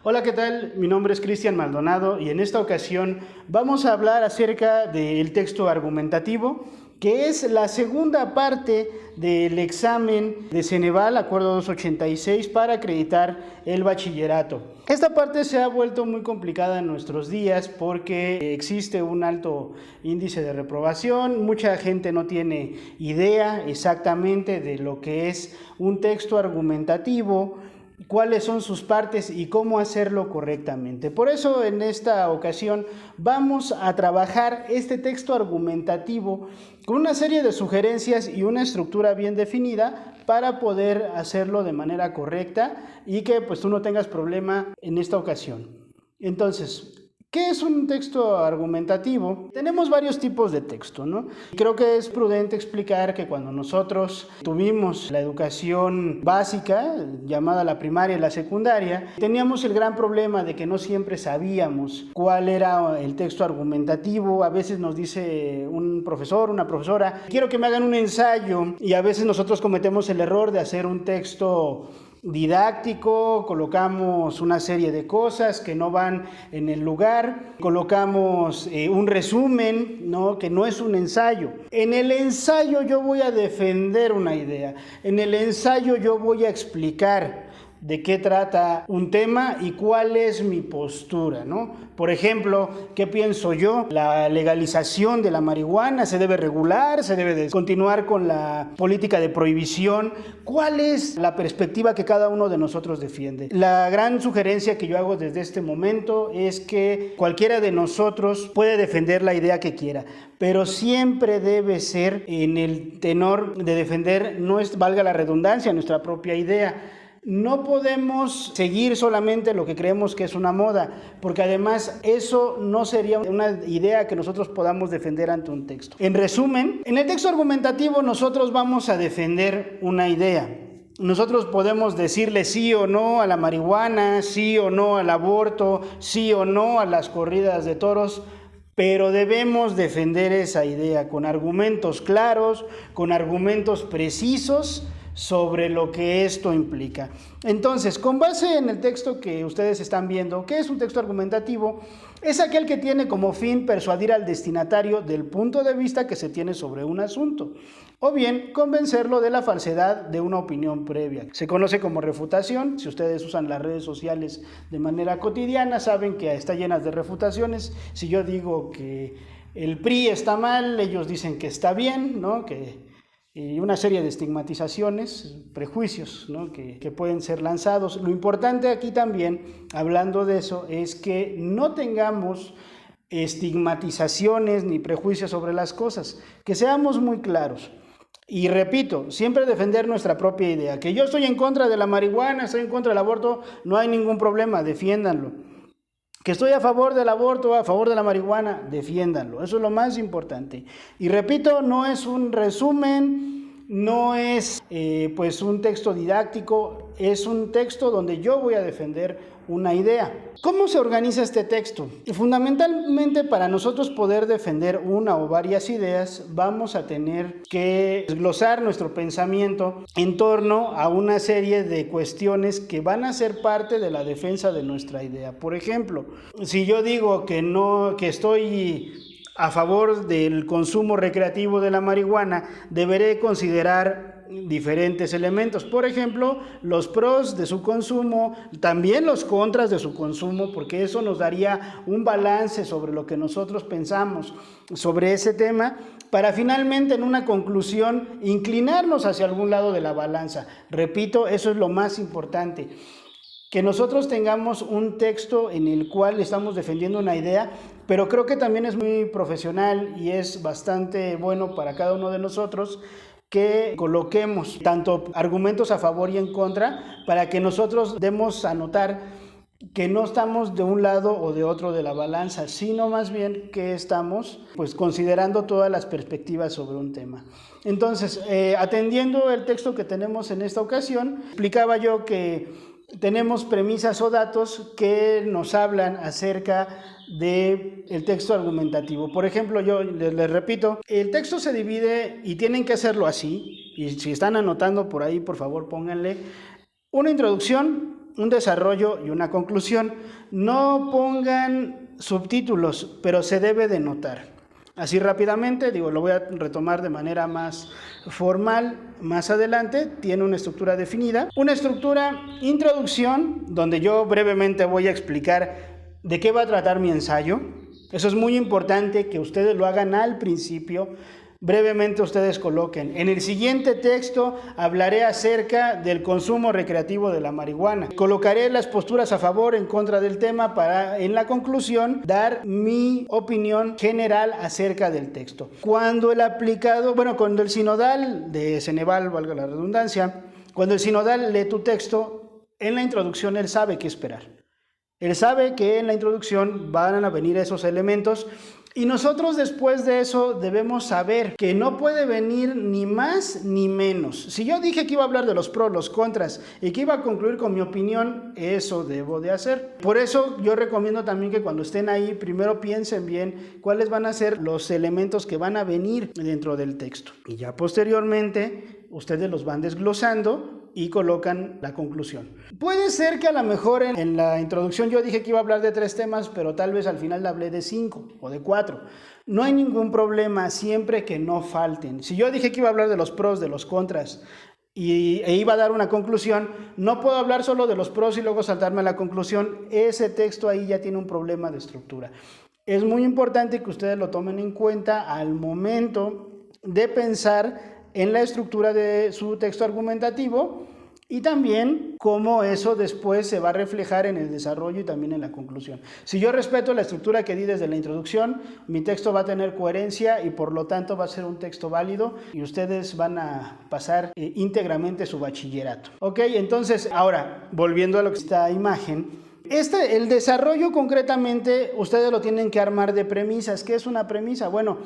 Hola, ¿qué tal? Mi nombre es Cristian Maldonado y en esta ocasión vamos a hablar acerca del texto argumentativo, que es la segunda parte del examen de Ceneval, Acuerdo 286, para acreditar el bachillerato. Esta parte se ha vuelto muy complicada en nuestros días porque existe un alto índice de reprobación, mucha gente no tiene idea exactamente de lo que es un texto argumentativo, cuáles son sus partes y cómo hacerlo correctamente. Por eso en esta ocasión vamos a trabajar este texto argumentativo con una serie de sugerencias y una estructura bien definida para poder hacerlo de manera correcta y que pues tú no tengas problema en esta ocasión. Entonces, ¿qué es un texto argumentativo? Tenemos varios tipos de texto, ¿no? Creo que es prudente explicar que cuando nosotros tuvimos la educación básica, llamada la primaria y la secundaria, teníamos el gran problema de que no siempre sabíamos cuál era el texto argumentativo. A veces nos dice un profesor, una profesora, quiero que me hagan un ensayo, y a veces nosotros cometemos el error de hacer un texto didáctico, colocamos una serie de cosas que no van en el lugar, colocamos un resumen, ¿no? Que no es un ensayo. En el ensayo yo voy a defender una idea, en el ensayo yo voy a explicar de qué trata un tema y cuál es mi postura, ¿no? Por ejemplo, ¿qué pienso yo? La legalización de la marihuana se debe regular, se debe de continuar con la política de prohibición. ¿Cuál es la perspectiva que cada uno de nosotros defiende? La gran sugerencia que yo hago desde este momento es que cualquiera de nosotros puede defender la idea que quiera, pero siempre debe ser en el tenor de defender, valga la redundancia, nuestra propia idea. No podemos seguir solamente lo que creemos que es una moda, porque además eso no sería una idea que nosotros podamos defender ante un texto. En resumen, en el texto argumentativo nosotros vamos a defender una idea. Nosotros podemos decirle sí o no a la marihuana, sí o no al aborto, sí o no a las corridas de toros, pero debemos defender esa idea con argumentos claros, con argumentos precisos sobre lo que esto implica. Entonces, con base en el texto que ustedes están viendo, ¿qué es un texto argumentativo? Es aquel que tiene como fin persuadir al destinatario del punto de vista que se tiene sobre un asunto, o bien convencerlo de la falsedad de una opinión previa. Se conoce como refutación. Si ustedes usan las redes sociales de manera cotidiana, saben que está llenas de refutaciones. Si yo digo que el PRI está mal, ellos dicen que está bien, ¿no? Y una serie de estigmatizaciones, prejuicios, ¿no? que pueden ser lanzados. Lo importante aquí también, hablando de eso, es que no tengamos estigmatizaciones ni prejuicios sobre las cosas, que seamos muy claros. Y repito, siempre defender nuestra propia idea. Que yo estoy en contra de la marihuana, estoy en contra del aborto, no hay ningún problema, defiéndanlo. Que estoy a favor del aborto, a favor de la marihuana, defiéndanlo. Eso es lo más importante. Y repito, no es un resumen, no es pues un texto didáctico, es un texto donde yo voy a defender una idea. ¿Cómo se organiza este texto? Fundamentalmente, para nosotros poder defender una o varias ideas, vamos a tener que desglosar nuestro pensamiento en torno a una serie de cuestiones que van a ser parte de la defensa de nuestra idea. Por ejemplo, si yo digo que estoy a favor del consumo recreativo de la marihuana, deberé considerar diferentes elementos. Por ejemplo, los pros de su consumo, también los contras de su consumo, porque eso nos daría un balance sobre lo que nosotros pensamos sobre ese tema, para finalmente en una conclusión inclinarnos hacia algún lado de la balanza. Repito, eso es lo más importante. Que nosotros tengamos un texto en el cual estamos defendiendo una idea, pero creo que también es muy profesional y es bastante bueno para cada uno de nosotros que coloquemos tanto argumentos a favor y en contra, para que nosotros demos a notar que no estamos de un lado o de otro de la balanza, sino más bien que estamos pues considerando todas las perspectivas sobre un tema. Entonces, atendiendo el texto que tenemos en esta ocasión, explicaba yo que tenemos premisas o datos que nos hablan acerca del texto argumentativo. Por ejemplo, yo les repito, el texto se divide, y tienen que hacerlo así, y si están anotando por ahí, por favor, pónganle una introducción, un desarrollo y una conclusión. No pongan subtítulos, pero se debe de notar. Así rápidamente, lo voy a retomar de manera más formal más adelante. Tiene una estructura definida. Una estructura introducción, donde yo brevemente voy a explicar de qué va a tratar mi ensayo. Eso es muy importante que ustedes lo hagan al principio. Brevemente ustedes coloquen: en el siguiente texto hablaré acerca del consumo recreativo de la marihuana. Colocaré las posturas a favor, en contra del tema, para en la conclusión dar mi opinión general acerca del texto. Cuando el sinodal de Ceneval, valga la redundancia, cuando el sinodal lee tu texto, en la introducción él sabe qué esperar. Él sabe que en la introducción van a venir esos elementos. Y nosotros después de eso debemos saber que no puede venir ni más ni menos. Si yo dije que iba a hablar de los pros, los contras y que iba a concluir con mi opinión, eso debo de hacer. Por eso yo recomiendo también que cuando estén ahí, primero piensen bien cuáles van a ser los elementos que van a venir dentro del texto. Y ya posteriormente ustedes los van desglosando y colocan la conclusión. Puede ser que a lo mejor en la introducción yo dije que iba a hablar de 3 temas, pero tal vez al final hablé de 5 o de 4. No hay ningún problema, siempre que no falten. Si yo dije que iba a hablar de los pros, de los contras, e iba a dar una conclusión, no puedo hablar solo de los pros y luego saltarme a la conclusión. Ese texto ahí ya tiene un problema de estructura. Es muy importante que ustedes lo tomen en cuenta al momento de pensar en la estructura de su texto argumentativo y también cómo eso después se va a reflejar en el desarrollo y también en la conclusión. Si yo respeto la estructura que di desde la introducción, mi texto va a tener coherencia y por lo tanto va a ser un texto válido y ustedes van a pasar íntegramente su bachillerato. Ok, entonces ahora, volviendo a lo que esta imagen, el desarrollo concretamente ustedes lo tienen que armar de premisas. ¿Qué es una premisa? Bueno,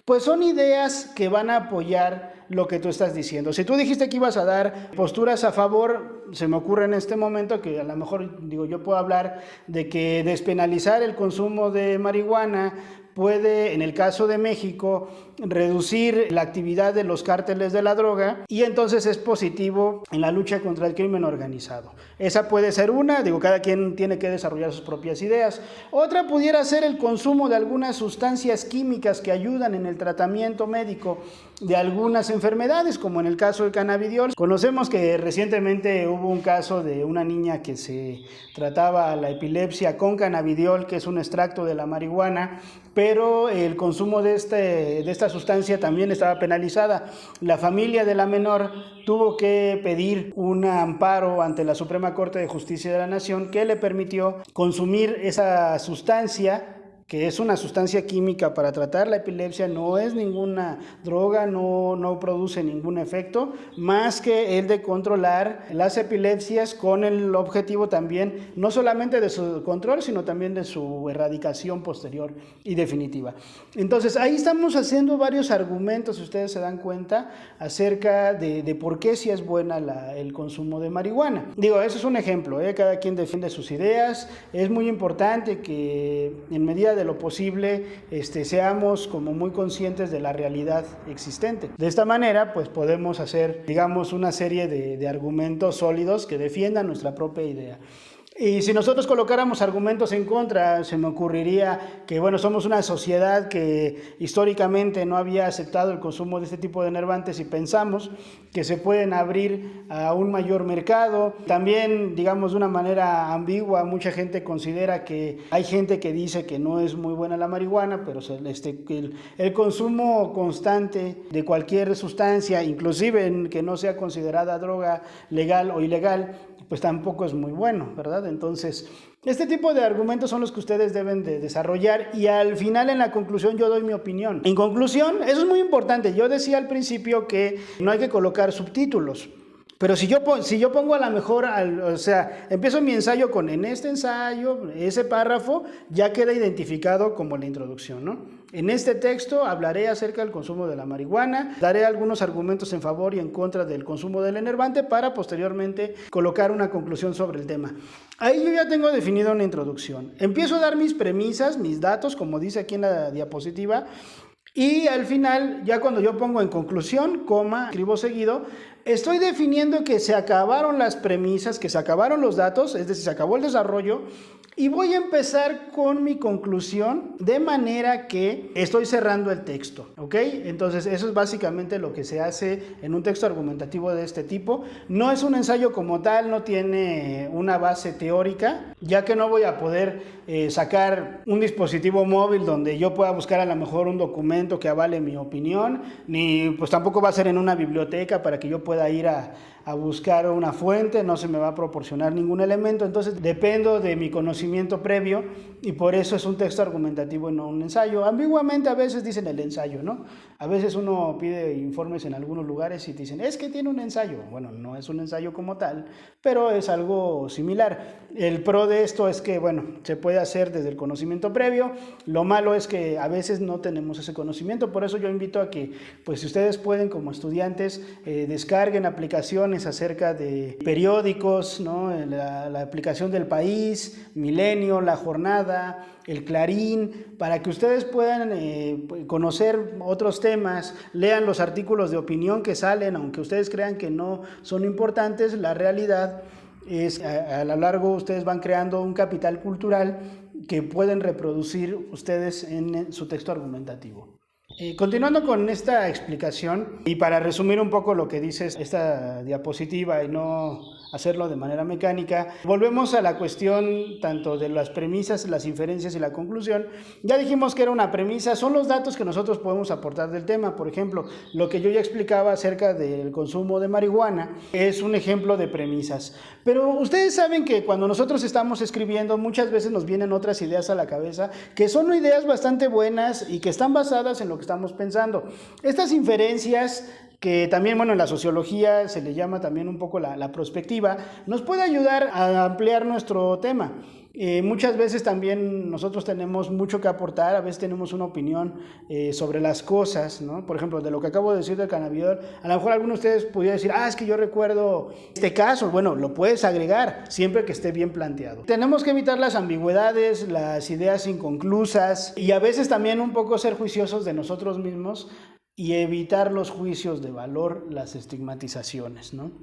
pues son ideas que van a apoyar lo que tú estás diciendo. Si tú dijiste que ibas a dar posturas a favor, se me ocurre en este momento que a lo mejor, yo puedo hablar de que despenalizar el consumo de marihuana puede, en el caso de México, reducir la actividad de los cárteles de la droga y entonces es positivo en la lucha contra el crimen organizado. Esa puede ser una, cada quien tiene que desarrollar sus propias ideas. Otra pudiera ser el consumo de algunas sustancias químicas que ayudan en el tratamiento médico de algunas enfermedades, como en el caso del cannabidiol. Conocemos que recientemente hubo un caso de una niña que se trataba la epilepsia con cannabidiol, que es un extracto de la marihuana, pero el consumo de esta sustancia también estaba penalizada. La familia de la menor tuvo que pedir un amparo ante la Suprema Corte de Justicia de la Nación que le permitió consumir esa sustancia, que es una sustancia química para tratar la epilepsia, no es ninguna droga, no produce ningún efecto, más que el de controlar las epilepsias con el objetivo también, no solamente de su control, sino también de su erradicación posterior y definitiva. Entonces, ahí estamos haciendo varios argumentos, si ustedes se dan cuenta, acerca de por qué sí es buena el consumo de marihuana. Eso es un ejemplo, cada quien defiende sus ideas. Es muy importante que en medida de lo posible seamos como muy conscientes de la realidad existente. De esta manera pues podemos hacer una serie de argumentos sólidos que defiendan nuestra propia idea. Y si nosotros colocáramos argumentos en contra, se me ocurriría que, somos una sociedad que históricamente no había aceptado el consumo de este tipo de enervantes y pensamos que se pueden abrir a un mayor mercado. También, de una manera ambigua, mucha gente considera que hay gente que dice que no es muy buena la marihuana, pero el consumo constante de cualquier sustancia, inclusive que no sea considerada droga legal o ilegal, pues tampoco es muy bueno, ¿verdad? Entonces, este tipo de argumentos son los que ustedes deben de desarrollar y al final, en la conclusión, yo doy mi opinión. En conclusión, eso es muy importante. Yo decía al principio que no hay que colocar subtítulos. Pero si yo pongo a lo mejor, empiezo mi ensayo con en este ensayo, ese párrafo ya queda identificado como la introducción, ¿no? En este texto hablaré acerca del consumo de la marihuana, daré algunos argumentos en favor y en contra del consumo del enervante para posteriormente colocar una conclusión sobre el tema. Ahí yo ya tengo definida una introducción. Empiezo a dar mis premisas, mis datos, como dice aquí en la diapositiva. Y al final, ya cuando yo pongo en conclusión, escribo seguido, Estoy definiendo que se acabaron las premisas, que se acabaron los datos, es decir, se acabó el desarrollo, y voy a empezar con mi conclusión de manera que estoy cerrando el texto, ¿ok? Entonces eso es básicamente lo que se hace en un texto argumentativo de este tipo. No es un ensayo como tal, no tiene una base teórica, ya que no voy a poder sacar un dispositivo móvil donde yo pueda buscar a lo mejor un documento que avale mi opinión, ni pues tampoco va a ser en una biblioteca para que yo pueda ir a buscar una fuente, no se me va a proporcionar ningún elemento, entonces dependo de mi conocimiento previo y por eso es un texto argumentativo y no un ensayo. Ambiguamente a veces dicen el ensayo, ¿no? A veces uno pide informes en algunos lugares y te dicen, es que tiene un ensayo. Bueno, no es un ensayo como tal, pero es algo similar. El pro de esto es que, bueno, se puede hacer desde el conocimiento previo. Lo malo es que a veces no tenemos ese conocimiento, por eso yo invito a que, pues si ustedes pueden como estudiantes, descarguen aplicaciones acerca de periódicos, ¿no? La aplicación del País, Milenio, La Jornada, El Clarín, para que ustedes puedan conocer otros temas, lean los artículos de opinión que salen, aunque ustedes crean que no son importantes, la realidad es a lo largo ustedes van creando un capital cultural que pueden reproducir ustedes en su texto argumentativo. Continuando con esta explicación y para resumir un poco lo que dice esta diapositiva y no hacerlo de manera mecánica, volvemos a la cuestión tanto de las premisas, las inferencias y la conclusión. Ya dijimos que era una premisa, son los datos que nosotros podemos aportar del tema. Por ejemplo, lo que yo ya explicaba acerca del consumo de marihuana es un ejemplo de premisas. Pero ustedes saben que cuando nosotros estamos escribiendo muchas veces nos vienen otras ideas a la cabeza que son ideas bastante buenas y que están basadas en lo que estamos pensando. Estas inferencias, que también, bueno, en la sociología se le llama también un poco la prospectiva, nos puede ayudar a ampliar nuestro tema. Muchas veces también nosotros tenemos mucho que aportar, a veces tenemos una opinión sobre las cosas, ¿no? Por ejemplo, de lo que acabo de decir del cannabidiol, a lo mejor alguno de ustedes pudiera decir, es que yo recuerdo este caso. Bueno, lo puedes agregar siempre que esté bien planteado. Tenemos que evitar las ambigüedades, las ideas inconclusas y a veces también un poco ser juiciosos de nosotros mismos y evitar los juicios de valor, las estigmatizaciones, ¿no?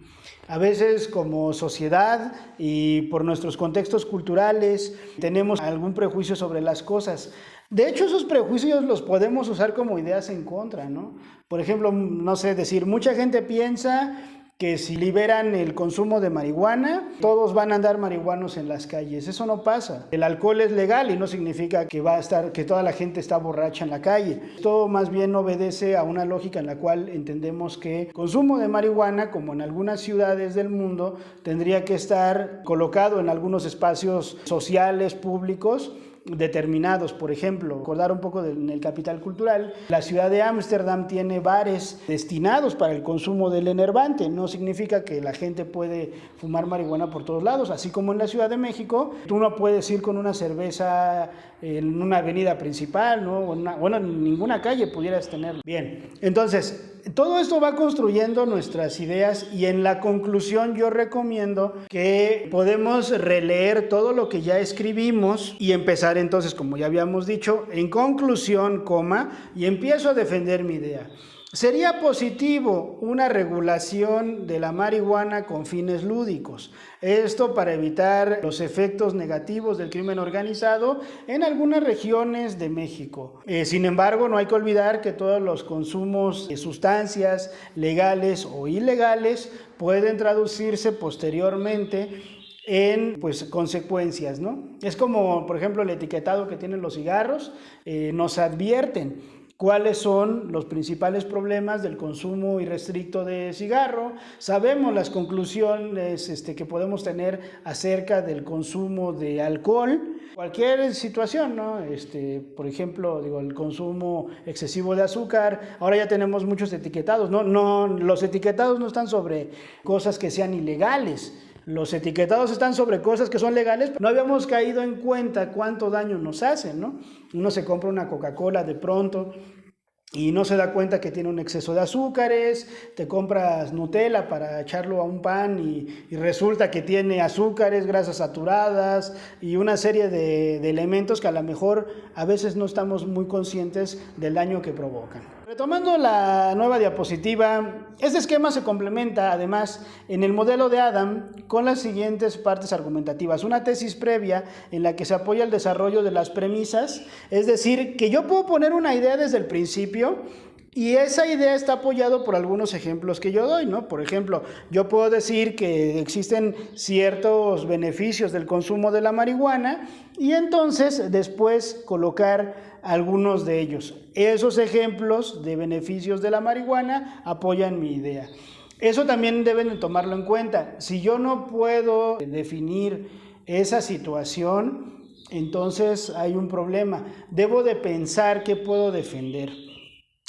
A veces como sociedad y por nuestros contextos culturales tenemos algún prejuicio sobre las cosas. De hecho, esos prejuicios los podemos usar como ideas en contra, ¿no? Por ejemplo, no sé, decir, mucha gente piensa que si liberan el consumo de marihuana, todos van a andar marihuanos en las calles. Eso no pasa. El alcohol es legal y no significa que toda la gente está borracha en la calle. Esto más bien obedece a una lógica en la cual entendemos que el consumo de marihuana, como en algunas ciudades del mundo, tendría que estar colocado en algunos espacios sociales, públicos, determinados. Por ejemplo, recordar un poco en el capital cultural, la ciudad de Ámsterdam tiene bares destinados para el consumo del enervante. No significa que la gente puede fumar marihuana por todos lados, así como en la Ciudad de México tú no puedes ir con una cerveza en una avenida principal, ¿no? En ninguna calle pudieras tener. Bien, entonces todo esto va construyendo nuestras ideas y en la conclusión yo recomiendo que podemos releer todo lo que ya escribimos y empezar entonces, como ya habíamos dicho, en conclusión, y empiezo a defender mi idea. Sería positivo una regulación de la marihuana con fines lúdicos. Esto para evitar los efectos negativos del crimen organizado en algunas regiones de México. Sin embargo, no hay que olvidar que todos los consumos de sustancias legales o ilegales pueden traducirse posteriormente en consecuencias, ¿no? Es como, por ejemplo, el etiquetado que tienen los cigarros, nos advierten cuáles son los principales problemas del consumo irrestricto de cigarro. Sabemos las conclusiones que podemos tener acerca del consumo de alcohol, cualquier situación, ¿no? Por ejemplo, el consumo excesivo de azúcar. Ahora ya tenemos muchos etiquetados, ¿no? Los etiquetados no están sobre cosas que sean ilegales. Los etiquetados están sobre cosas que son legales. No habíamos caído en cuenta cuánto daño nos hacen, ¿no? Uno se compra una Coca-Cola de pronto y no se da cuenta que tiene un exceso de azúcares, te compras Nutella para echarlo a un pan y resulta que tiene azúcares, grasas saturadas y una serie de elementos que a lo mejor a veces no estamos muy conscientes del daño que provocan. Retomando la nueva diapositiva, este esquema se complementa además en el modelo de Adam con las siguientes partes argumentativas. Una tesis previa en la que se apoya el desarrollo de las premisas, es decir, que yo puedo poner una idea desde el principio y esa idea está apoyada por algunos ejemplos que yo doy, ¿no? Por ejemplo, yo puedo decir que existen ciertos beneficios del consumo de la marihuana y entonces después colocar algunos de ellos. Esos ejemplos de beneficios de la marihuana apoyan mi idea. Eso también deben de tomarlo en cuenta. Si yo no puedo definir esa situación, entonces hay un problema. Debo de pensar qué puedo defender.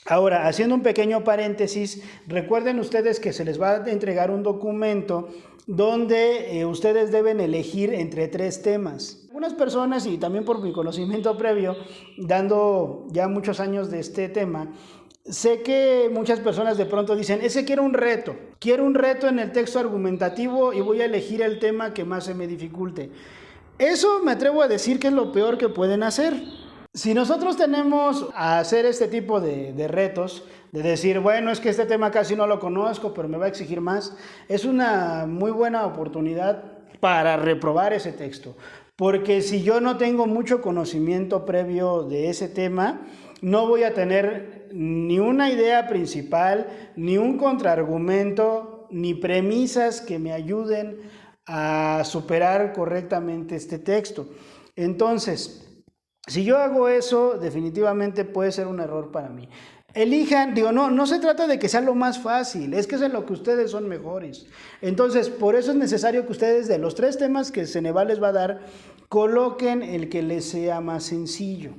Ahora, haciendo un pequeño paréntesis, recuerden ustedes que se les va a entregar un documento donde ustedes deben elegir entre 3 temas. Algunas personas, y también por mi conocimiento previo, dando ya muchos años de este tema, sé que muchas personas de pronto dicen, quiero un reto en el texto argumentativo y voy a elegir el tema que más se me dificulte. Eso me atrevo a decir que es lo peor que pueden hacer. Si nosotros tenemos a hacer este tipo de retos, de decir, bueno, es que este tema casi no lo conozco, pero me va a exigir más, es una muy buena oportunidad para reprobar ese texto. Porque si yo no tengo mucho conocimiento previo de ese tema, no voy a tener ni una idea principal, ni un contraargumento, ni premisas que me ayuden a superar correctamente este texto. Entonces, si yo hago eso, definitivamente puede ser un error para mí. Elijan, no se trata de que sea lo más fácil, es que es en lo que ustedes son mejores. Entonces, por eso es necesario que ustedes de los 3 temas que Ceneval les va a dar, coloquen el que les sea más sencillo,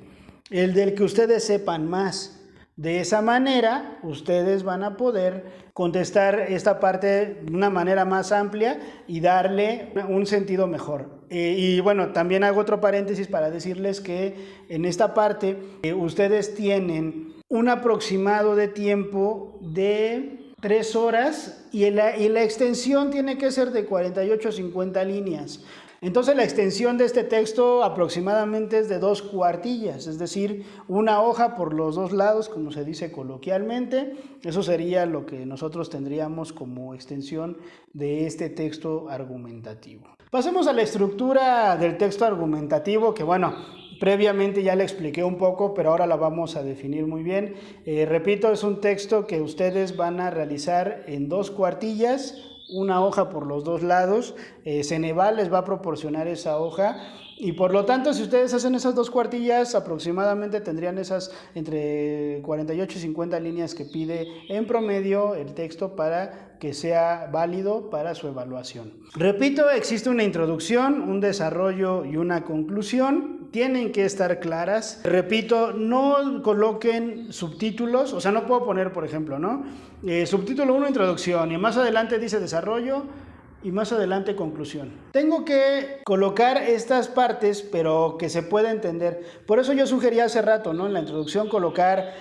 el del que ustedes sepan más. De esa manera, ustedes van a poder contestar esta parte de una manera más amplia y darle un sentido mejor. Y bueno, también hago otro paréntesis para decirles que en esta parte ustedes tienen un aproximado de tiempo de 3 horas y la extensión tiene que ser de 48 a 50 líneas. Entonces la extensión de este texto aproximadamente es de 2 cuartillas, es decir, una hoja por los 2 lados, como se dice coloquialmente. Eso sería lo que nosotros tendríamos como extensión de este texto argumentativo. Pasemos a la estructura del texto argumentativo, que bueno, previamente ya le expliqué un poco, pero ahora la vamos a definir muy bien. Repito, es un texto que ustedes van a realizar en 2 cuartillas, una hoja por los 2 lados. Ceneval les va a proporcionar esa hoja y por lo tanto si ustedes hacen esas 2 cuartillas aproximadamente tendrían esas entre 48 y 50 líneas que pide en promedio el texto para que sea válido para su evaluación. Repito, existe una introducción, un desarrollo y una conclusión. Tienen que estar claras. Repito, no coloquen subtítulos, o sea, no puedo poner, por ejemplo, ¿no? Subtítulo 1, introducción, y más adelante dice desarrollo, y más adelante conclusión. Tengo que colocar estas partes, pero que se pueda entender. Por eso yo sugería hace rato, ¿no? En la introducción colocar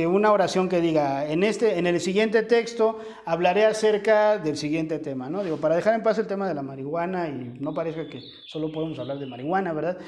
una oración que diga, en el siguiente texto hablaré acerca del siguiente tema, ¿no? Digo, para dejar en paz el tema de la marihuana y no parezca que solo podemos hablar de marihuana, ¿verdad?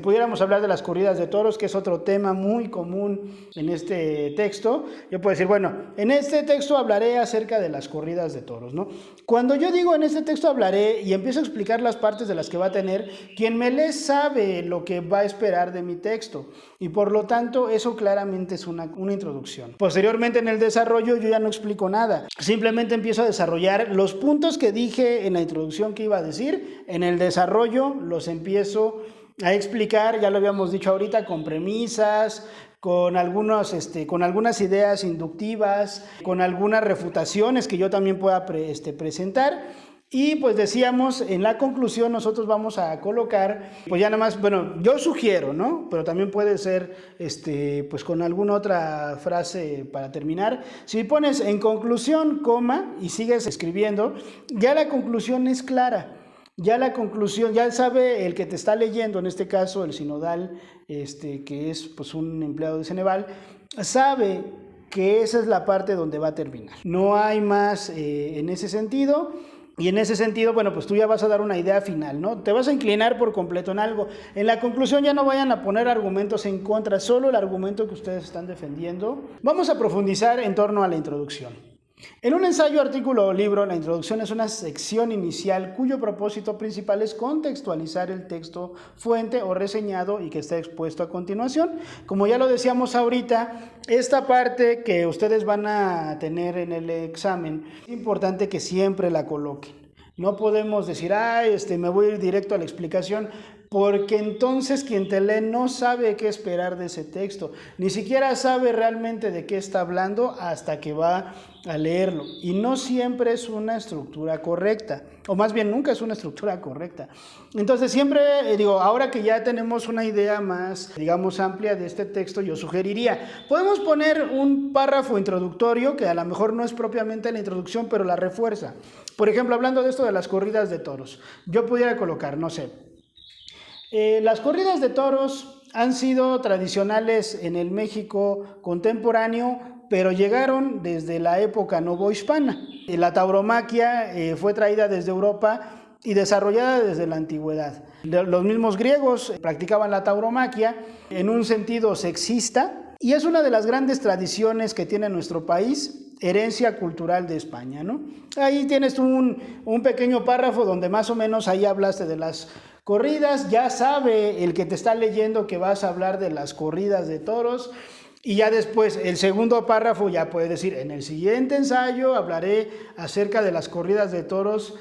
Pudiéramos hablar de las corridas de toros, que es otro tema muy común en este texto. Yo puedo decir, bueno, en este texto hablaré acerca de las corridas de toros, ¿no? Cuando yo digo en este texto hablaré y empiezo a explicar las partes de las que va a tener, quien me lee sabe lo que va a esperar de mi texto y por lo tanto eso claramente es una introducción. Posteriormente en el desarrollo yo ya no explico nada, simplemente empiezo a desarrollar los puntos que dije en la introducción que iba a decir, en el desarrollo los empiezo a explicar, ya lo habíamos dicho ahorita, con premisas, con algunas ideas inductivas, con algunas refutaciones que yo también pueda presentar. Y pues decíamos, en la conclusión nosotros vamos a colocar, pues ya nada más, bueno, yo sugiero, ¿no? Pero también puede ser, pues con alguna otra frase para terminar. Si pones en conclusión, coma, y sigues escribiendo, ya la conclusión es clara. Ya la conclusión, ya sabe el que te está leyendo, en este caso el sinodal, que es pues un empleado de Ceneval, sabe que esa es la parte donde va a terminar. No hay más en ese sentido. Y en ese sentido, bueno, pues tú ya vas a dar una idea final, ¿no? Te vas a inclinar por completo en algo. En la conclusión ya no vayan a poner argumentos en contra, solo el argumento que ustedes están defendiendo. Vamos a profundizar en torno a la introducción. En un ensayo, artículo o libro, la introducción es una sección inicial cuyo propósito principal es contextualizar el texto fuente o reseñado y que está expuesto a continuación. Como ya lo decíamos ahorita, esta parte que ustedes van a tener en el examen, es importante que siempre la coloquen. No podemos decir, me voy a ir directo a la explicación, porque entonces quien te lee no sabe qué esperar de ese texto, ni siquiera sabe realmente de qué está hablando hasta que va a leerlo. Y no siempre es una estructura correcta, o más bien nunca es una estructura correcta. Entonces siempre, ahora que ya tenemos una idea más, digamos, amplia de este texto, yo sugeriría, podemos poner un párrafo introductorio que a lo mejor no es propiamente la introducción, pero la refuerza. Por ejemplo, hablando de esto de las corridas de toros, yo pudiera colocar, no sé, las corridas de toros han sido tradicionales en el México contemporáneo, pero llegaron desde la época novohispana. La tauromaquia fue traída desde Europa y desarrollada desde la antigüedad. Los mismos griegos practicaban la tauromaquia en un sentido sexista y es una de las grandes tradiciones que tiene nuestro país, herencia cultural de España, ¿no? Ahí tienes un pequeño párrafo donde más o menos ahí hablaste de las corridas, ya sabe el que te está leyendo que vas a hablar de las corridas de toros, y ya después el segundo párrafo ya puede decir, en el siguiente ensayo hablaré acerca de las corridas de toros,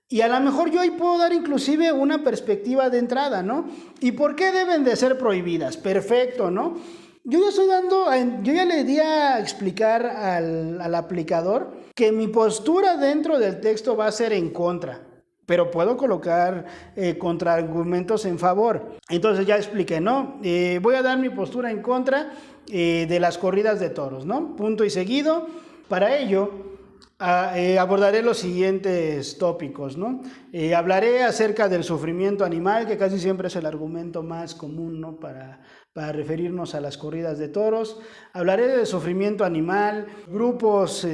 y a lo mejor yo ahí puedo dar inclusive una perspectiva de entrada, ¿no? ¿Y por qué deben de ser prohibidas? Perfecto, ¿no? Yo ya le di a explicar al aplicador que mi postura dentro del texto va a ser en contra, pero puedo colocar contraargumentos en favor. Entonces ya expliqué, ¿no? Voy a dar mi postura en contra de las corridas de toros, ¿no? Punto y seguido. Para ello, abordaré los siguientes tópicos, ¿no? Hablaré acerca del sufrimiento animal, que casi siempre es el argumento más común, ¿no? Para referirnos a las corridas de toros. Hablaré del sufrimiento animal, grupos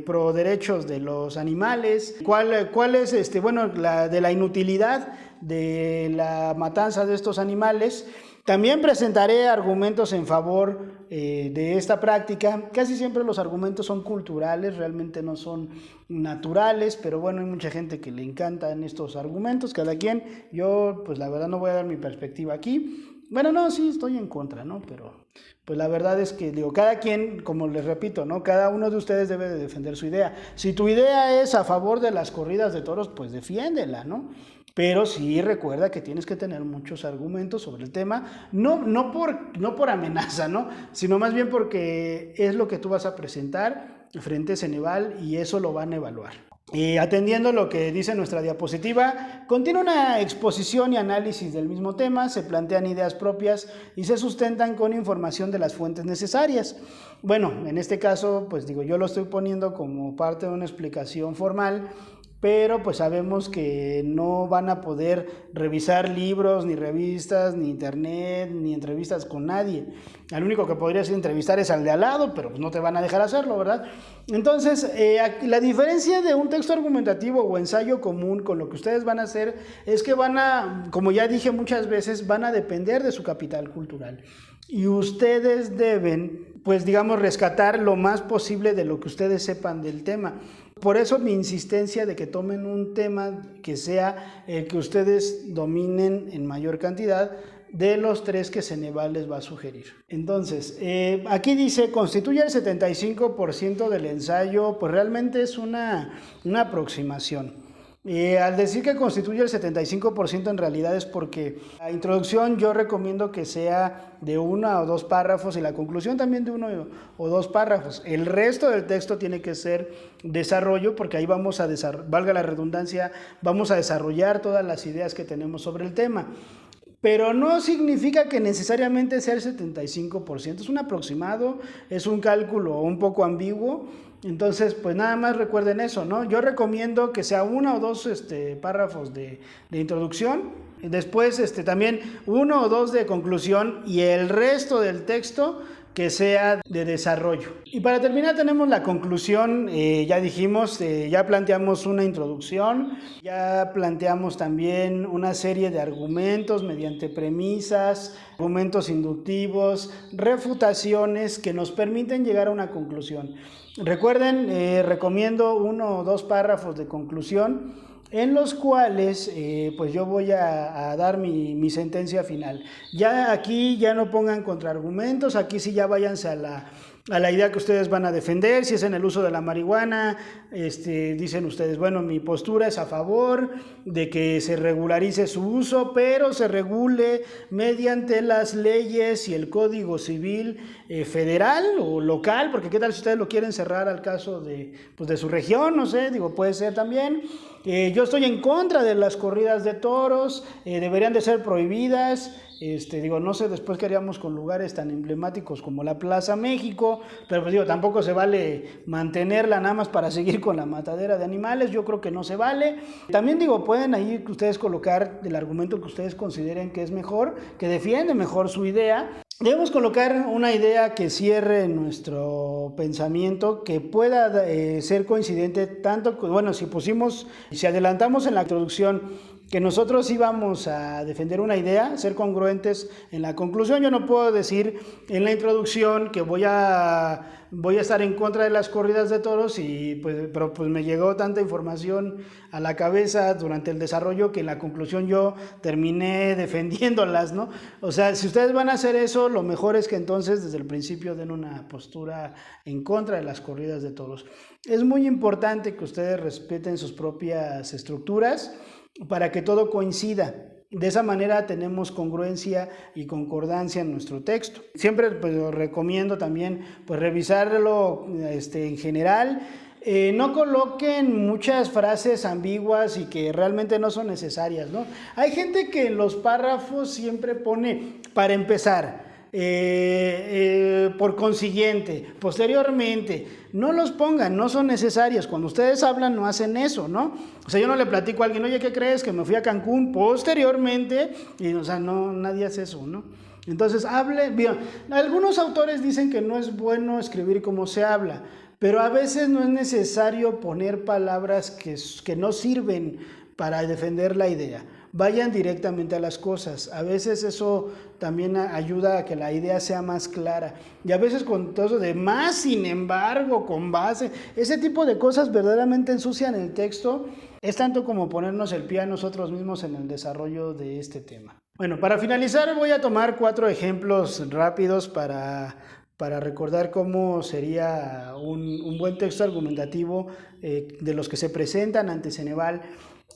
pro derechos de los animales, cuál es de la inutilidad de la matanza de estos animales. También presentaré argumentos en favor de esta práctica. Casi siempre los argumentos son culturales, realmente no son naturales, pero bueno, hay mucha gente que le encantan estos argumentos, cada quien. Yo, pues la verdad no voy a dar mi perspectiva aquí. Bueno, no, sí, estoy en contra, ¿no? Pero pues la verdad es que, cada quien, como les repito, ¿no? Cada uno de ustedes debe de defender su idea. Si tu idea es a favor de las corridas de toros, pues defiéndela, ¿no? Pero sí recuerda que tienes que tener muchos argumentos sobre el tema, no por amenaza, ¿no? Sino más bien porque es lo que tú vas a presentar frente a Ceneval y eso lo van a evaluar. Atendiendo lo que dice nuestra diapositiva, contiene una exposición y análisis del mismo tema, se plantean ideas propias y se sustentan con información de las fuentes necesarias. Bueno, en este caso, pues yo lo estoy poniendo como parte de una explicación formal, pero pues sabemos que no van a poder revisar libros, ni revistas, ni internet, ni entrevistas con nadie. Al único que podrías entrevistar es al de al lado, pero pues no te van a dejar hacerlo, ¿verdad? Entonces, la diferencia de un texto argumentativo o ensayo común con lo que ustedes van a hacer es que como ya dije muchas veces, van a depender de su capital cultural. Y ustedes deben, pues rescatar lo más posible de lo que ustedes sepan del tema. Por eso mi insistencia de que tomen un tema que sea el que ustedes dominen en mayor cantidad de los 3 que Ceneval les va a sugerir. Entonces, aquí dice, constituye el 75% del ensayo, pues realmente es una aproximación. Al decir que constituye el 75% en realidad es porque la introducción yo recomiendo que sea de 1 o 2 párrafos y la conclusión también de 1 o 2 párrafos. El resto del texto tiene que ser desarrollo porque ahí valga la redundancia, vamos a desarrollar todas las ideas que tenemos sobre el tema. Pero no significa que necesariamente sea el 75%, es un aproximado, es un cálculo un poco ambiguo. Entonces, pues nada más recuerden eso, ¿no? Yo recomiendo que sea 1 o 2 párrafos de introducción, después también 1 o 2 de conclusión y el resto del texto que sea de desarrollo. Y para terminar tenemos la conclusión. Ya dijimos, ya planteamos una introducción, ya planteamos también una serie de argumentos mediante premisas, argumentos inductivos, refutaciones que nos permiten llegar a una conclusión. Recuerden, recomiendo 1 o 2 párrafos de conclusión en los cuales pues yo voy a dar mi sentencia final. Ya aquí ya no pongan contraargumentos, aquí sí ya váyanse a la idea que ustedes van a defender. Si es en el uso de la marihuana, dicen ustedes, bueno, mi postura es a favor de que se regularice su uso, pero se regule mediante las leyes y el Código Civil federal o local, porque qué tal si ustedes lo quieren cerrar al caso de su región, no sé, puede ser también. Yo estoy en contra de las corridas de toros, deberían de ser prohibidas. No sé después qué haríamos con lugares tan emblemáticos como la Plaza México, pero pues tampoco se vale mantenerla nada más para seguir con la matadera de animales. Yo creo que no se vale. También pueden ahí ustedes colocar el argumento que ustedes consideren que es mejor, que defiende mejor su idea. Debemos colocar una idea que cierre nuestro pensamiento, que pueda ser coincidente tanto, bueno, si adelantamos en la introducción que nosotros íbamos a defender una idea, ser congruentes en la conclusión. Yo no puedo decir en la introducción que voy a estar en contra de las corridas de toros, pero me llegó tanta información a la cabeza durante el desarrollo que en la conclusión yo terminé defendiéndolas, ¿no? O sea, si ustedes van a hacer eso, lo mejor es que entonces desde el principio den una postura en contra de las corridas de toros. Es muy importante que ustedes respeten sus propias estructuras para que todo coincida. De esa manera tenemos congruencia y concordancia en nuestro texto. Siempre recomiendo también revisarlo en general. No coloquen muchas frases ambiguas y que realmente no son necesarias, ¿no? Hay gente que en los párrafos siempre pone, para empezar, por consiguiente, posteriormente. No los pongan, no son necesarios. Cuando ustedes hablan no hacen eso, ¿no? O sea, yo no le platico a alguien, oye, ¿qué crees? Que me fui a Cancún posteriormente, y o sea, no, nadie hace eso, ¿no? Entonces, bien, algunos autores dicen que no es bueno escribir como se habla, pero a veces no es necesario poner palabras que no sirven para defender la idea. Vayan directamente a las cosas. A veces eso también ayuda a que la idea sea más clara. Y a veces con todo eso de más, sin embargo, con base, ese tipo de cosas verdaderamente ensucian el texto. Es tanto como ponernos el pie a nosotros mismos en el desarrollo de este tema. Bueno, para finalizar voy a tomar 4 ejemplos rápidos para recordar cómo sería un buen texto argumentativo de los que se presentan ante Ceneval,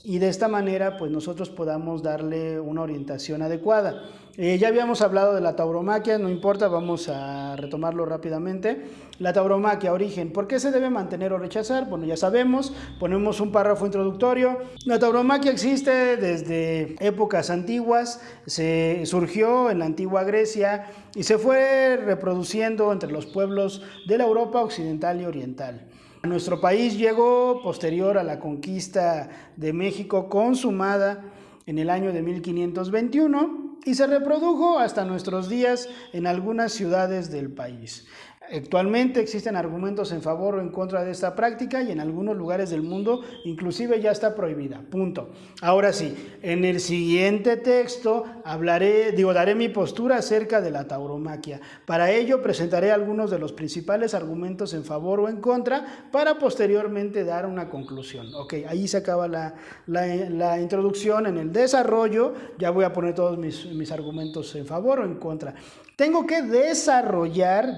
y de esta manera pues nosotros podamos darle una orientación adecuada. Ya habíamos hablado de la tauromaquia, no importa, vamos a retomarlo rápidamente. La tauromaquia, origen, ¿por qué se debe mantener o rechazar? Bueno, ya sabemos, ponemos un párrafo introductorio. La tauromaquia existe desde épocas antiguas, surgió en la antigua Grecia y se fue reproduciendo entre los pueblos de la Europa occidental y oriental. A nuestro país llegó posterior a la conquista de México, consumada en el año de 1521, y se reprodujo hasta nuestros días en algunas ciudades del país. Actualmente existen argumentos en favor o en contra de esta práctica y en algunos lugares del mundo inclusive ya está prohibida. Punto. Ahora sí, en el siguiente texto daré mi postura acerca de la tauromaquia. Para ello presentaré algunos de los principales argumentos en favor o en contra para posteriormente dar una conclusión. Ok, ahí se acaba la introducción. En el desarrollo ya voy a poner todos mis argumentos en favor o en contra. Tengo que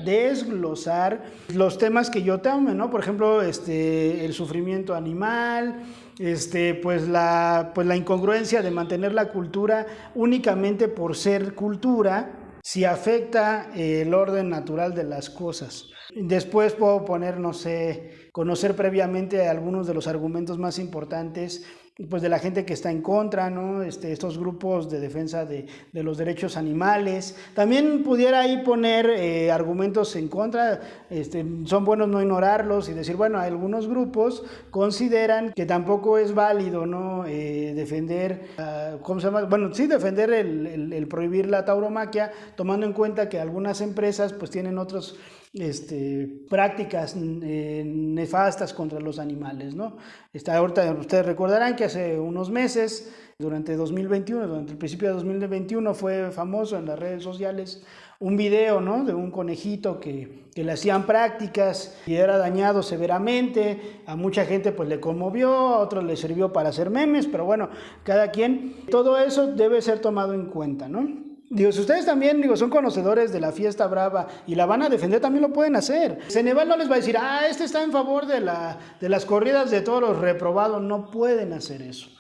desglosar los temas que yo tome, ¿no? Por ejemplo, el sufrimiento animal, la incongruencia de mantener la cultura únicamente por ser cultura, si afecta el orden natural de las cosas. Después puedo poner, no sé, conocer previamente algunos de los argumentos más importantes pues de la gente que está en contra, ¿no? Estos grupos de defensa de los derechos animales. También pudiera ahí poner argumentos en contra, son buenos no ignorarlos y decir, bueno, algunos grupos consideran que tampoco es válido, ¿no? Defender, ¿cómo se llama? Bueno, sí, defender el prohibir la tauromaquia, tomando en cuenta que algunas empresas pues tienen otros prácticas nefastas contra los animales, ¿no? Ahorita ustedes recordarán que hace unos meses, durante el principio de 2021, fue famoso en las redes sociales un video, ¿no? De un conejito que le hacían prácticas y era dañado severamente. A mucha gente pues le conmovió, a otros le sirvió para hacer memes, pero bueno, cada quien. Todo eso debe ser tomado en cuenta, ¿no? Digo, si ustedes también son conocedores de la fiesta brava y la van a defender, también lo pueden hacer. Ceneval no les va a decir, está en favor de las corridas de todos los reprobados. No pueden hacer eso.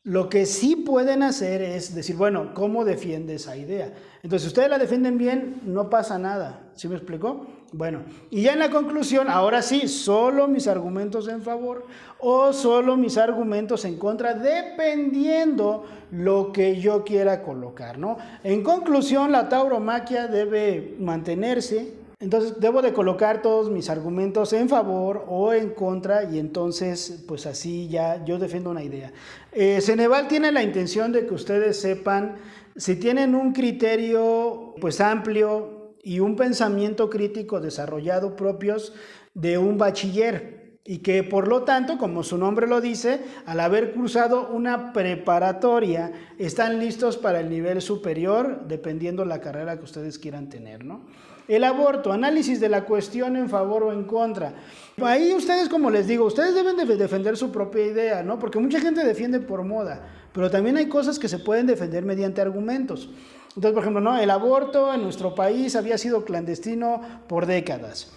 Lo que sí pueden hacer es decir, bueno, ¿cómo defiende esa idea? Entonces, si ustedes la defienden bien, no pasa nada. ¿Sí me explicó? Bueno, y ya en la conclusión, ahora sí, solo mis argumentos en favor o solo mis argumentos en contra, dependiendo lo que yo quiera colocar, ¿no? En conclusión, la tauromaquia debe mantenerse. Entonces debo de colocar todos mis argumentos en favor o en contra y entonces pues así ya yo defiendo una idea. Ceneval tiene la intención de que ustedes sepan, si tienen un criterio pues amplio y un pensamiento crítico desarrollado propios de un bachiller y que por lo tanto, como su nombre lo dice, al haber cursado una preparatoria, están listos para el nivel superior, dependiendo la carrera que ustedes quieran tener, ¿no? El aborto, análisis de la cuestión en favor o en contra. Ahí ustedes, como les digo, ustedes deben de defender su propia idea, ¿no? Porque mucha gente defiende por moda, pero también hay cosas que se pueden defender mediante argumentos. Entonces, por ejemplo, ¿no? El aborto en nuestro país había sido clandestino por décadas.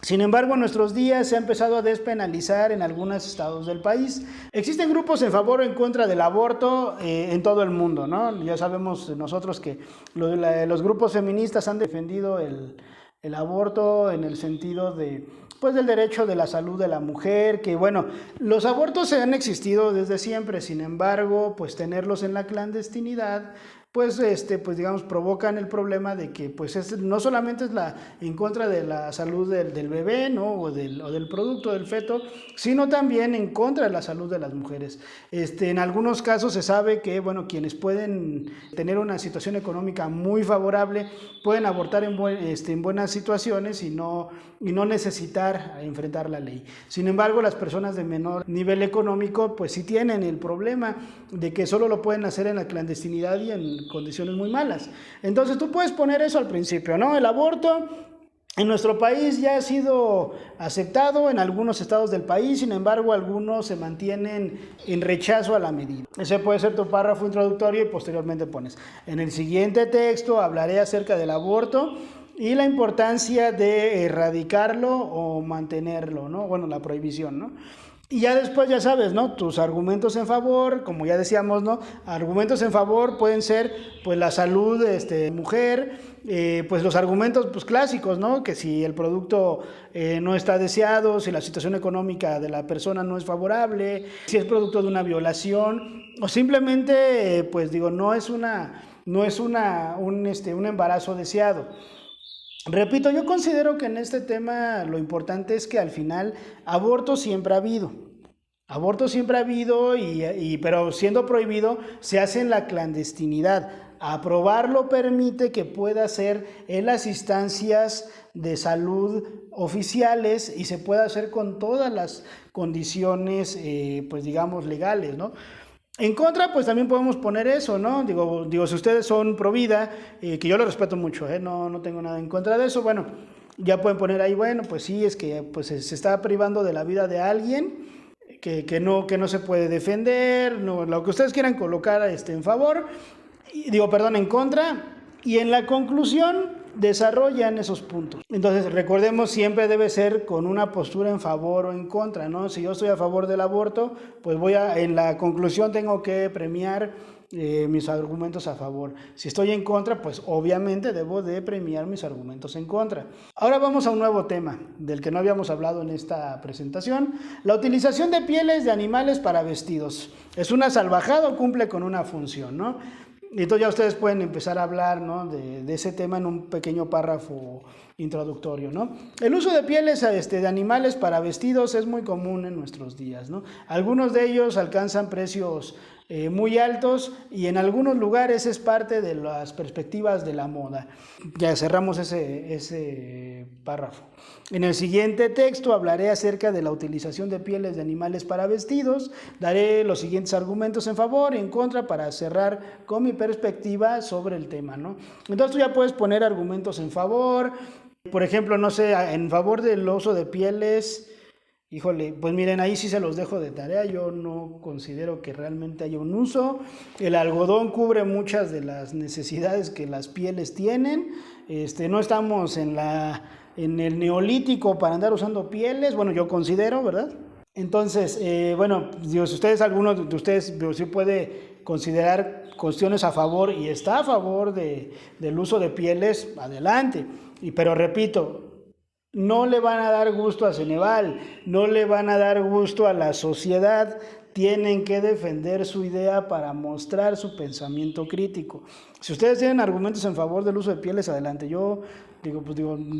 Sin embargo, en nuestros días se ha empezado a despenalizar en algunos estados del país. Existen grupos en favor o en contra del aborto en todo el mundo, ¿no? Ya sabemos nosotros que los grupos feministas han defendido el aborto en el sentido de, pues, del derecho de la salud de la mujer, que bueno, los abortos han existido desde siempre, sin embargo, pues tenerlos en la clandestinidad, pues digamos, provocan el problema de que pues no solamente es en contra de la salud del bebé, ¿no? o del producto del feto, sino también en contra de la salud de las mujeres. En algunos casos se sabe que, bueno, quienes pueden tener una situación económica muy favorable pueden abortar en buenas situaciones y no necesitar enfrentar la ley. Sin embargo, las personas de menor nivel económico pues sí tienen el problema de que solo lo pueden hacer en la clandestinidad y en condiciones muy malas. Entonces tú puedes poner eso al principio, ¿no? El aborto en nuestro país ya ha sido aceptado en algunos estados del país, sin embargo algunos se mantienen en rechazo a la medida. Ese puede ser tu párrafo introductorio y posteriormente pones: en el siguiente texto hablaré acerca del aborto y la importancia de erradicarlo o mantenerlo, ¿no? Bueno, la prohibición, ¿no? Y ya después, ya sabes, ¿no? Tus argumentos en favor, como ya decíamos, ¿no? Argumentos en favor pueden ser, pues, la salud de mujer, pues los argumentos pues clásicos, ¿no? Que si el producto no está deseado, si la situación económica de la persona no es favorable, si es producto de una violación, o simplemente, pues digo, no es un embarazo deseado. Repito, yo considero que en este tema lo importante es que al final aborto siempre ha habido. Aborto siempre ha habido, pero siendo prohibido se hace en la clandestinidad. Aprobarlo permite que pueda ser en las instancias de salud oficiales y se pueda hacer con todas las condiciones, pues digamos, legales, ¿no? En contra, pues también podemos poner eso, ¿no? Digo, si ustedes son pro vida, que yo lo respeto mucho, no tengo nada en contra de eso, bueno, ya pueden poner ahí, bueno, pues sí, es que pues, se está privando de la vida de alguien que no se puede defender, no, lo que ustedes quieran colocar en favor, en contra, y en la conclusión desarrollan esos puntos. Entonces, recordemos, siempre debe ser con una postura en favor o en contra, ¿no? Si yo estoy a favor del aborto, pues en la conclusión tengo que premiar mis argumentos a favor. Si estoy en contra, pues obviamente debo de premiar mis argumentos en contra. Ahora vamos a un nuevo tema del que no habíamos hablado en esta presentación: la utilización de pieles de animales para vestidos. ¿Es una salvajada o cumple con una función, no? Entonces ya ustedes pueden empezar a hablar, ¿no?, de ese tema en un pequeño párrafo introductorio, ¿no? El uso de pieles de animales para vestidos es muy común en nuestros días, ¿no? Algunos de ellos alcanzan precios muy altos y en algunos lugares es parte de las perspectivas de la moda. Ya cerramos ese párrafo. En el siguiente texto hablaré acerca de la utilización de pieles de animales para vestidos. Daré los siguientes argumentos en favor y en contra para cerrar con mi perspectiva sobre el tema, ¿no? Entonces tú ya puedes poner argumentos en favor. Por ejemplo, no sé, en favor del uso de pieles. Híjole, pues miren, ahí sí se los dejo de tarea. Yo no considero que realmente haya un uso. El algodón cubre muchas de las necesidades que las pieles tienen. No estamos en el neolítico para andar usando pieles. Bueno, yo considero, ¿verdad? Entonces, bueno, si alguno de ustedes sí puede considerar cuestiones a favor y está a favor del uso de pieles, adelante. Pero repito, no le van a dar gusto a Ceneval, no le van a dar gusto a la sociedad. Tienen que defender su idea para mostrar su pensamiento crítico. Si ustedes tienen argumentos en favor del uso de pieles, adelante. Yo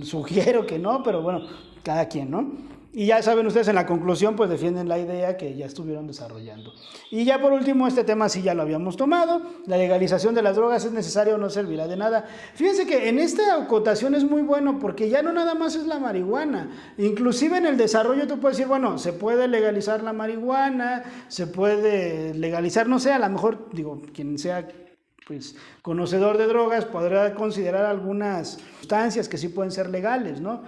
sugiero que no, pero bueno, cada quien, ¿no? Y ya saben ustedes, en la conclusión pues defienden la idea que ya estuvieron desarrollando. Y ya por último, este tema sí ya lo habíamos tomado: la legalización de las drogas, ¿es necesaria o no servirá de nada? Fíjense que en esta acotación es muy bueno, porque ya no nada más es la marihuana. Inclusive en el desarrollo tú puedes decir, bueno, se puede legalizar la marihuana, se puede legalizar, no sé, a lo mejor, quien sea pues conocedor de drogas podrá considerar algunas sustancias que sí pueden ser legales, ¿no?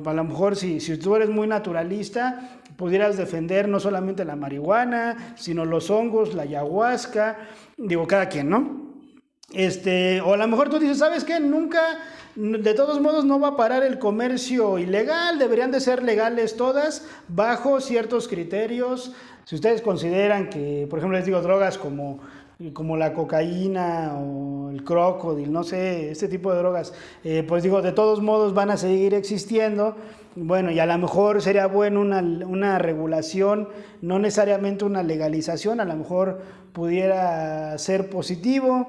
A lo mejor si tú eres muy naturalista, pudieras defender no solamente la marihuana, sino los hongos, la ayahuasca, cada quien, ¿no? O a lo mejor tú dices, ¿sabes qué? De todos modos no va a parar el comercio ilegal, deberían de ser legales todas bajo ciertos criterios. Si ustedes consideran que, por ejemplo, les digo, drogas como la cocaína o el crocodil, no sé, este tipo de drogas, pues de todos modos van a seguir existiendo. Bueno, y a lo mejor sería bueno una regulación, no necesariamente una legalización, a lo mejor pudiera ser positivo.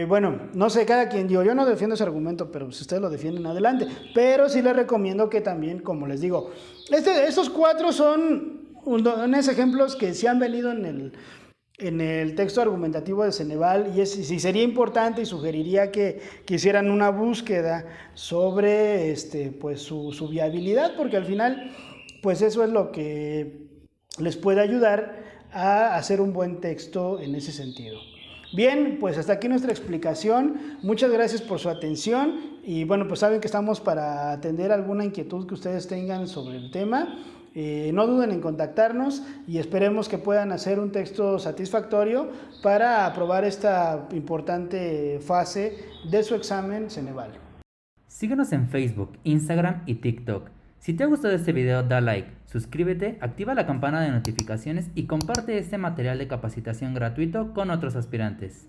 Bueno, no sé, cada quien, yo no defiendo ese argumento, pero si ustedes lo defienden, adelante. Pero sí les recomiendo que también, como les digo, estos 4 son unos ejemplos que sí han venido en el texto argumentativo de Ceneval, y sí sería importante y sugeriría que hicieran una búsqueda sobre pues su viabilidad, porque al final pues eso es lo que les puede ayudar a hacer un buen texto en ese sentido. Bien, pues hasta aquí nuestra explicación. Muchas gracias por su atención y bueno, pues saben que estamos para atender alguna inquietud que ustedes tengan sobre el tema. No duden en contactarnos y esperemos que puedan hacer un texto satisfactorio para aprobar esta importante fase de su examen Ceneval. Síguenos en Facebook, Instagram y TikTok. Si te ha gustado este video, da like, suscríbete, activa la campana de notificaciones y comparte este material de capacitación gratuito con otros aspirantes.